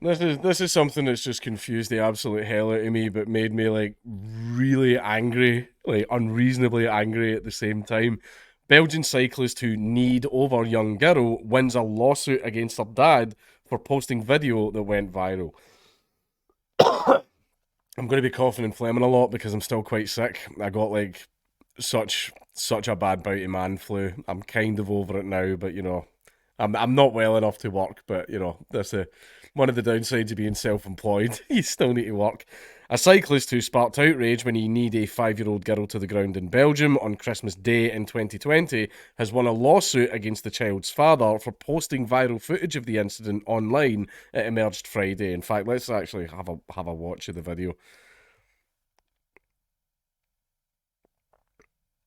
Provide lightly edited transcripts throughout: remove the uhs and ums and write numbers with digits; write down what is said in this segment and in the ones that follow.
This is something that's just confused the absolute hell out of me, but made me like really angry, like unreasonably angry at the same time. Belgian cyclist who kneed over young girl wins a lawsuit against her dad for posting video that went viral. I'm going to be coughing and phlegming a lot because I'm still quite sick. I got like such a bad bout of man flu. I'm kind of over it now, but I'm not well enough to work. But that's one of the downsides of being self-employed. You still need to work. A cyclist who sparked outrage when he kneed a 5-year-old girl to the ground in Belgium on Christmas Day in 2020 has won a lawsuit against the child's father for posting viral footage of the incident online. It emerged Friday. In fact, let's actually have a watch of the video.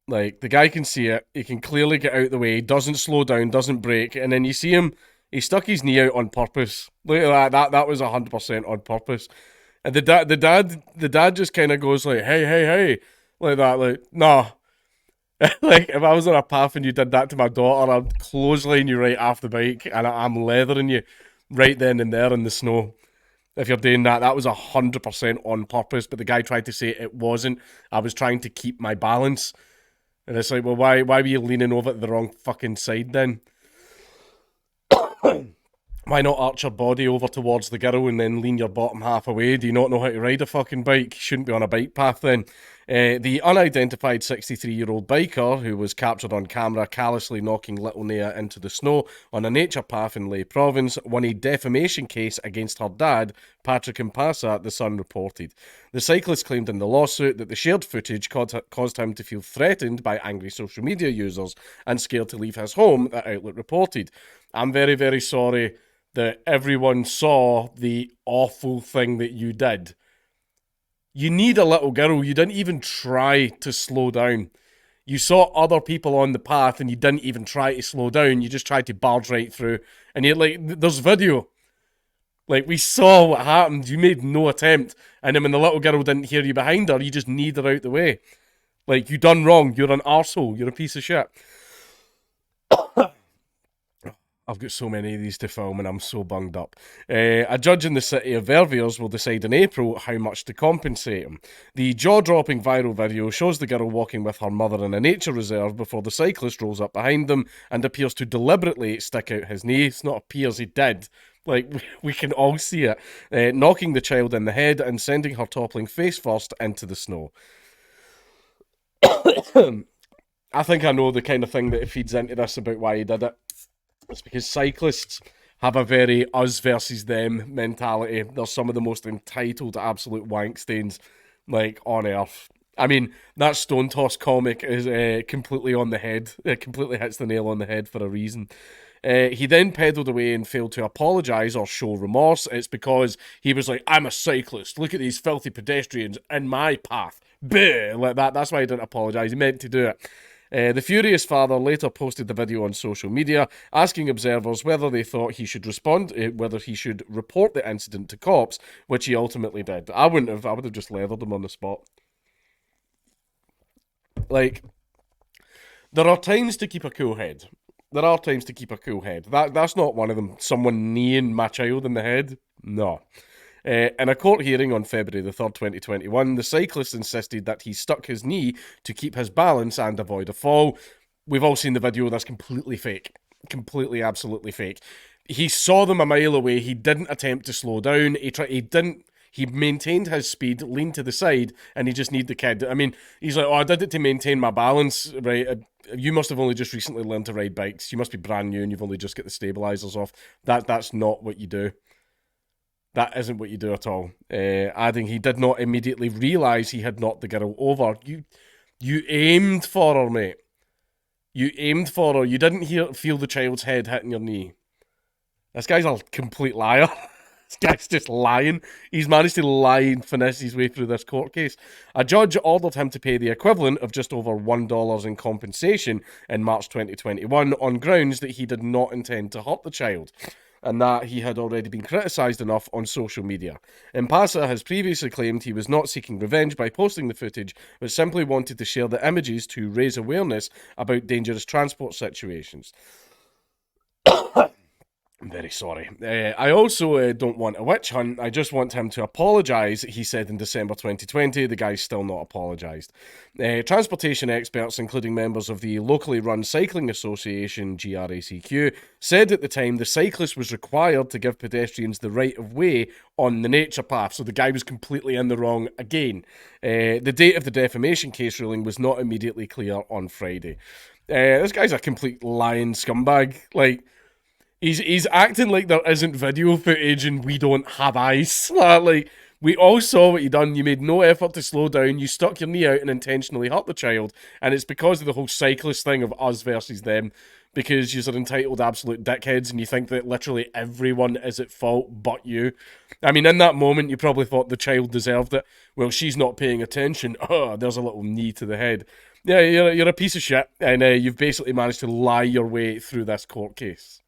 Like, the guy can see it, he can clearly get out the way, doesn't slow down, doesn't brake, and then you see him, he stuck his knee out on purpose. Look at that, that was 100% on purpose. And the dad just kind of goes like, hey, hey, hey, like that, like, nah. Like, if I was on a path and you did that to my daughter, I'd clothesline you right off the bike, and I'm leathering you right then and there in the snow. If you're doing that, that was 100% on purpose, but the guy tried to say it wasn't. I was trying to keep my balance. And it's like, well, why were you leaning over to the wrong fucking side then? Why not arch your body over towards the girl and then lean your bottom half away? Do you not know how to ride a fucking bike? You shouldn't be on a bike path then. The unidentified 63-year-old biker who was captured on camera callously knocking little Nea into the snow on a nature path in Leh province won a defamation case against her dad, Patrick Impasa, the Sun reported. The cyclist claimed in the lawsuit that the shared footage caused him to feel threatened by angry social media users and scared to leave his home, the outlet reported. I'm very, very sorry that everyone saw the awful thing that you did. You need a little girl. You didn't even try to slow down. You saw other people on the path and you didn't even try to slow down. You just tried to barge right through. And you're like, there's video. Like, we saw what happened. You made no attempt. And then when the little girl didn't hear you behind her, you just kneed her out the way. Like, you done wrong. You're an arsehole. You're a piece of shit. I've got so many of these to film and I'm so bunged up. A judge in the city of Verviers will decide in April how much to compensate him. The jaw-dropping viral video shows the girl walking with her mother in a nature reserve before the cyclist rolls up behind them and appears to deliberately stick out his knee. It's not appears, he did. Like, we can all see it. Knocking the child in the head and sending her toppling face first into the snow. I think I know the kind of thing that feeds into this about why he did it. It's because cyclists have a very us versus them mentality. They're some of the most entitled absolute wank stains, like, on earth. I mean, that Stone Toss comic is completely on the head. It completely hits the nail on the head for a reason. He then pedalled away and failed to apologise or show remorse. It's because he was like, I'm a cyclist. Look at these filthy pedestrians in my path. Bleh, like that. That's why he didn't apologise. He meant to do it. The furious father later posted the video on social media, asking observers whether they thought he should whether he should report the incident to cops, which he ultimately did. I wouldn't have. I would have just leathered him on the spot. Like, there are times to keep a cool head. There are times to keep a cool head. That's not one of them. Someone kneeing my child in the head? No. In a court hearing on February the 3rd, 2021, the cyclist insisted that he stuck his knee to keep his balance and avoid a fall. We've all seen the video, that's completely fake. Completely, absolutely fake. He saw them a mile away, he didn't attempt to slow down, he maintained his speed, leaned to the side, and he just needed the kid. I mean, he's like, oh, I did it to maintain my balance, right? You must have only just recently learned to ride bikes. You must be brand new and you've only just got the stabilisers off. That's not what you do. That isn't what you do at all. Adding, he did not immediately realise he had knocked the girl over. You aimed for her, mate. You aimed for her. You didn't feel the child's head hitting your knee. This guy's a complete liar. This guy's just lying. He's managed to lie and finesse his way through this court case. A judge ordered him to pay the equivalent of just over $1 in compensation in March 2021 on grounds that he did not intend to hurt the child, and that he had already been criticised enough on social media. Impasa has previously claimed he was not seeking revenge by posting the footage, but simply wanted to share the images to raise awareness about dangerous transport situations. I'm very sorry. I also don't want a witch hunt. I just want him to apologise, he said in December 2020. The guy's still not apologised. Transportation experts, including members of the locally run Cycling Association, GRACQ, said at the time the cyclist was required to give pedestrians the right of way on the nature path. So the guy was completely in the wrong again. The date of the defamation case ruling was not immediately clear on Friday. This guy's a complete lying scumbag. Like, he's acting like there isn't video footage and we don't have eyes. Like, we all saw what you done. You made no effort to slow down. You stuck your knee out and intentionally hurt the child. And it's because of the whole cyclist thing of us versus them. Because you're entitled absolute dickheads and you think that literally everyone is at fault but you. I mean, in that moment, you probably thought the child deserved it. Well, she's not paying attention. Oh, there's a little knee to the head. Yeah, you're a piece of shit. And you've basically managed to lie your way through this court case.